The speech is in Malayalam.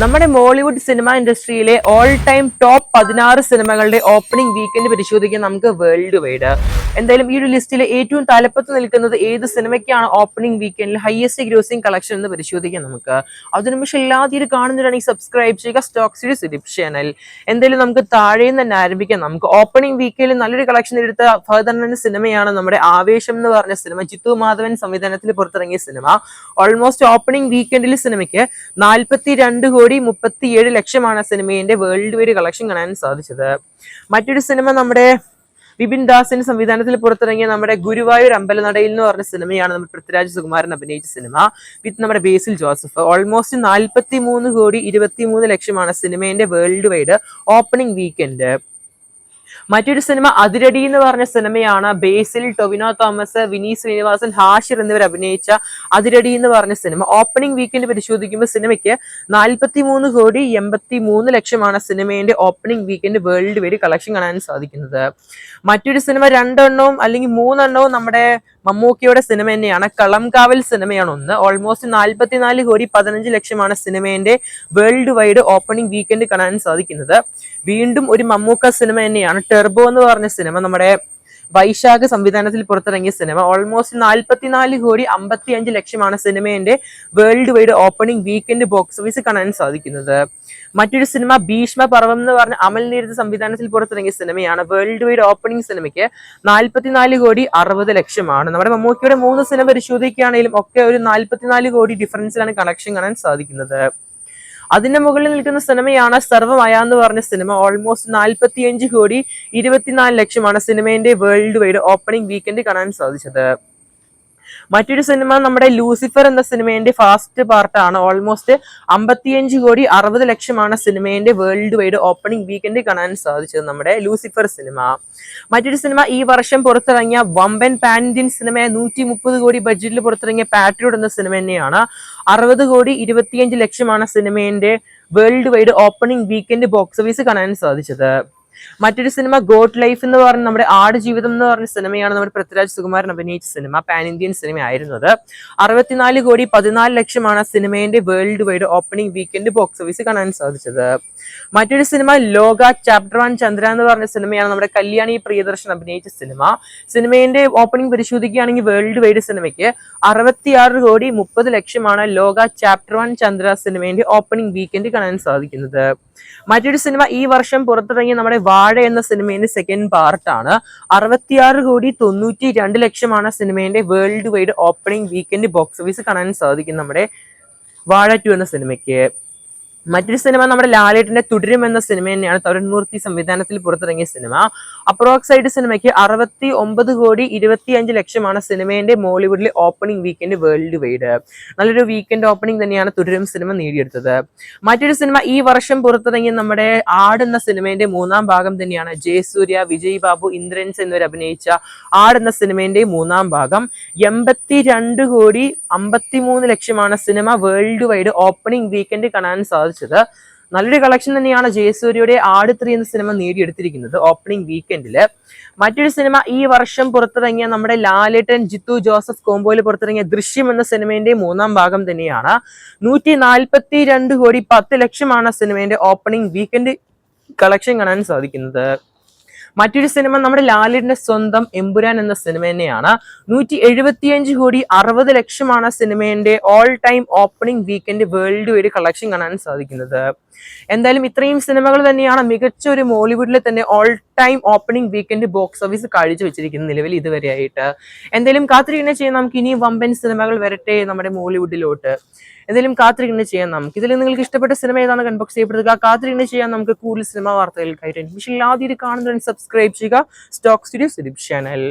നമ്മുടെ മോളിവുഡ് സിനിമ ഇൻഡസ്ട്രിയിലെ ഓൾ ടൈം ടോപ്പ് 16 സിനിമകളുടെ ഓപ്പണിംഗ് വീക്കെൻഡ് പരിശോധിക്കാൻ നമുക്ക് വേൾഡ് വൈഡ്. എന്തായാലും ഈ ഒരു ലിസ്റ്റിലെ ഏറ്റവും തലപ്പത്ത് നിൽക്കുന്നത് ഏത് സിനിമയ്ക്കാണ് ഓപ്പണിംഗ് വീക്കെൻഡിൽ ഹയസ്റ്റ് ഗ്രോസിംഗ് കളക്ഷൻ എന്ന് പരിശോധിക്കാം നമുക്ക്. അതിനു പക്ഷേ എല്ലാവരും കാണുന്നവരാണെങ്കിൽ സബ്സ്ക്രൈബ് ചെയ്യുക സ്റ്റോക്ക് സീരീസ് യൂട്യൂബ് ചാനൽ. എന്തായാലും നമുക്ക് താഴെ നിന്ന് തന്നെ ആരംഭിക്കാം. നമുക്ക് ഓപ്പണിംഗ് വീക്കിൽ നല്ലൊരു കളക്ഷൻ എടുത്ത ഫഹദ് സിനിമയാണ് നമ്മുടെ ആവേശം എന്ന് പറഞ്ഞ സിനിമ. ജിത്തു മാധവൻ സംവിധാനത്തിൽ പുറത്തിറങ്ങിയ സിനിമ. ഓൾമോസ്റ്റ് ഓപ്പണിംഗ് വീക്കെൻഡിൽ സിനിമയ്ക്ക് 42,37,00,000 സിനിമയുടെ വേൾഡ് വൈഡ് കളക്ഷൻ കാണാൻ സാധിച്ചത്. മറ്റൊരു സിനിമ നമ്മുടെ വിപിൻ ദാസിന്റെ സംവിധാനത്തിൽ പുറത്തിറങ്ങിയ നമ്മുടെ ഗുരുവായൂർ അമ്പലനടയിൽ എന്ന് പറഞ്ഞ സിനിമയാണ് നമ്മുടെ പൃഥ്വിരാജ് സുകുമാരൻ അഭിനയിച്ച സിനിമ വിത്ത് നമ്മുടെ ബേസിൽ ജോസഫ്. ഓൾമോസ്റ്റ് 43,23,00,000 സിനിമയുടെ വേൾഡ് വൈഡ് ഓപ്പണിംഗ് വീക്കെൻഡ്. മറ്റൊരു സിനിമ അതിരടി എന്ന് പറഞ്ഞ സിനിമയാണ്. ബേസിൽ, ടൊവിനോ തോമസ്, വിനീത് ശ്രീനിവാസൻ, ഹാഷിർ എന്നിവർ അഭിനയിച്ച അതിരടി എന്ന് പറഞ്ഞ സിനിമ. ഓപ്പണിംഗ് വീക്കെൻഡ് പരിശോധിക്കുമ്പോൾ സിനിമയ്ക്ക് 43,83,00,000 സിനിമയുടെ opening weekend world wide collection കാണാൻ സാധിക്കുന്നത്. മറ്റൊരു സിനിമ 2 അല്ലെങ്കിൽ 3 നമ്മുടെ മമ്മൂക്കയുടെ സിനിമ തന്നെയാണ്. കളംകാവൽ സിനിമയാണ് ഒന്ന്. ഓൾമോസ്റ്റ് 44,15,00,000 സിനിമയുടെ വേൾഡ് വൈഡ് ഓപ്പണിംഗ് വീക്കെൻഡ് കാണാൻ സാധിക്കുന്നത്. വീണ്ടും ഒരു മമ്മൂക്ക സിനിമ തന്നെയാണ്. ടെർബോ എന്ന് പറഞ്ഞ സിനിമ നമ്മുടെ വൈശാഖ് സംവിധാനത്തിൽ പുറത്തിറങ്ങിയ സിനിമ. ഓൾമോസ്റ്റ് 44,55,00,000 സിനിമയുടെ world wide opening weekend box office കാണാൻ സാധിക്കുന്നത്. മറ്റൊരു സിനിമ ഭീഷ്മ പർവം എന്ന് പറഞ്ഞ അമൽ നീരദ് സംവിധാനത്തിൽ പുറത്തിറങ്ങിയ സിനിമയാണ്. വേൾഡ് വൈഡ് ഓപ്പണിംഗ് സിനിമയ്ക്ക് 44,60,00,000. നമ്മുടെ മമ്മൂക്കയുടെ 3 സിനിമ പരിശോധിക്കുകയാണെങ്കിലും ഒക്കെ ഒരു 44 കോടി ഡിഫറൻസിലാണ് കളക്ഷൻ കാണാൻ സാധിക്കുന്നത്. അതിന്റെ മുകളിൽ നിൽക്കുന്ന സിനിമയാണ് സർവ്വമായ എന്ന് പറഞ്ഞ സിനിമ. ഓൾമോസ്റ്റ് 45,24,00,000 സിനിമയുടെ വേൾഡ് വൈഡ് ഓപ്പണിംഗ് വീക്കെൻഡ് കാണാൻ സാധിച്ചത്. മറ്റൊരു സിനിമ നമ്മുടെ ലൂസിഫർ എന്ന സിനിമയുടെ ഫാസ്റ്റ് പാർട്ടാണ്. ഓൾമോസ്റ്റ് 55,60,00,000 സിനിമയുടെ വേൾഡ് വൈഡ് ഓപ്പണിംഗ് വീക്കെൻഡ് കാണാൻ സാധിച്ചത് നമ്മുടെ ലൂസിഫർ സിനിമ. മറ്റൊരു സിനിമ ഈ വർഷം പുറത്തിറങ്ങിയ വമ്പൻ പാൻ ഇന്ത്യൻ സിനിമ 130 കോടി ബഡ്ജറ്റിൽ പുറത്തിറങ്ങിയ പാട്രിയോട്ട് എന്ന സിനിമ തന്നെയാണ്. 60,25,00,000 സിനിമയുടെ world wide opening weekend box office കാണാൻ സാധിച്ചത്. മറ്റൊരു സിനിമ ഗോഡ് ലൈഫ് എന്ന് പറഞ്ഞ നമ്മുടെ ആട് ജീവിതം എന്ന് പറഞ്ഞ സിനിമയാണ്. നമ്മുടെ പൃഥ്വിരാജ് സുകുമാരൻ അഭിനയിച്ച സിനിമ. പാൻ ഇന്ത്യൻ സിനിമ ആയിരുന്നത്. 64,14,00,000 സിനിമയുടെ world wide opening weekend box office കാണാൻ സാധിച്ചത്. മറ്റൊരു സിനിമ ലോക ചാപ്റ്റർ 1 ചന്ദ്ര എന്ന് പറഞ്ഞ സിനിമയാണ്. നമ്മുടെ കല്യാണി പ്രിയദർശൻ അഭിനയിച്ച സിനിമ. സിനിമയുടെ ഓപ്പണിംഗ് പരിശോധിക്കുകയാണെങ്കിൽ വേൾഡ് വൈഡ് സിനിമയ്ക്ക് 66,30,00,000 ലോക ചാപ്റ്റർ 1 ചന്ദ്ര സിനിമയുടെ ഓപ്പണിംഗ് വീക്കെൻഡ് കാണാൻ സാധിക്കുന്നത്. മറ്റൊരു സിനിമ ഈ വർഷം പുറത്തിറങ്ങിയ നമ്മുടെ വാഴ എന്ന സിനിമയുടെ സെക്കൻഡ് പാർട്ടാണ്. 66,92,00,000 സിനിമയുടെ world wide opening weekend box office കാണാൻ സാധിക്കും നമ്മുടെ വാഴ 2 എന്ന സിനിമയ്ക്ക്. മറ്റൊരു സിനിമ നമ്മുടെ ലാലേട്ടന്റെ തുടരും എന്ന സിനിമ തന്നെയാണ്. തരുൺ മൂർത്തി സംവിധാനത്തിൽ പുറത്തിറങ്ങിയ സിനിമ. അപ്രോക്സൈഡ് സിനിമയ്ക്ക് 69,25,00,000 സിനിമയുടെ മോളിവുഡിലെ ഓപ്പണിംഗ് വീക്കെൻഡ് വേൾഡ് വൈഡ്. നല്ലൊരു വീക്കെൻഡ് ഓപ്പണിംഗ് തന്നെയാണ് തുടരും സിനിമ നേടിയെടുത്തത്. മറ്റൊരു സിനിമ ഈ വർഷം പുറത്തിറങ്ങിയ നമ്മുടെ ആട് എന്ന സിനിമയുടെ 3ാം ഭാഗം തന്നെയാണ്. ജയസൂര്യ, വിജയ് ബാബു, ഇന്ദ്രൻസ് എന്നിവർ അഭിനയിച്ച ആട് എന്ന സിനിമയുടെ 3ാം ഭാഗം. 82,53,00,000 cinema world wide opening weekend കാണാൻ സാധിച്ചത്. നല്ലൊരു കളക്ഷൻ തന്നെയാണ് ജയസൂര്യയുടെ ആട് 3 എന്ന സിനിമ നേടിയെടുത്തിരിക്കുന്നത് ഓപ്പണിംഗ് വീക്കെൻഡില്. മറ്റൊരു സിനിമ ഈ വർഷം പുറത്തിറങ്ങിയ നമ്മുടെ ലാലേട്ടൻ ജിത്തു ജോസഫ് കോംബോയിൽ പുറത്തിറങ്ങിയ ദൃശ്യം എന്ന സിനിമയുടെ 3ാം ഭാഗം തന്നെയാണ്. 142,10,00,000 സിനിമയുടെ ഓപ്പണിംഗ് വീക്കെൻഡ് കളക്ഷൻ കാണാൻ സാധിക്കുന്നത്. മറ്റൊരു സിനിമ നമ്മുടെ ലാലേട്ടന്റെ സ്വന്തം എമ്പുരാൻ എന്ന സിനിമ തന്നെയാണ്. 175,60,00,000 സിനിമയുടെ all time opening weekend world wide collection കാണാൻ സാധിക്കുന്നത്. എന്തായാലും ഇത്രയും സിനിമകൾ തന്നെയാണ് മികച്ച ഒരു മോളിവുഡിലെ തന്നെ all time opening weekend box office കാഴ്ചവെച്ചിരിക്കുന്നത് നിലവിൽ ഇതുവരെയായിട്ട്. എന്തായാലും കാത്തിരിക്കുന്ന ചെയ്യാൻ നമുക്ക് ഇനിയും വമ്പൻ സിനിമകൾ വരട്ടെ നമ്മുടെ മോളിവുഡിലോട്ട്. എന്തെങ്കിലും കാത്തിരിക്കുന്നത് ചെയ്യാൻ നമുക്ക്. ഇതിൽ നിങ്ങൾക്ക് ഇഷ്ടപ്പെട്ട സിനിമ ഏതാണ് കമന്റ് ബോക്സ് ചെയ്യപ്പെടുക. കാത്തിരിക്കുന്നത് ചെയ്യാൻ നമുക്ക് കൂടുതൽ സിനിമ വാർത്തകൾക്കായിട്ട് ആദ്യം കാണുന്നതിന് സബ്സ്ക്രൈബ് ചെയ്യുക സ്റ്റോക്ക് സ്റ്റുഡിയോസ് യൂട്യൂബ് ചാനൽ.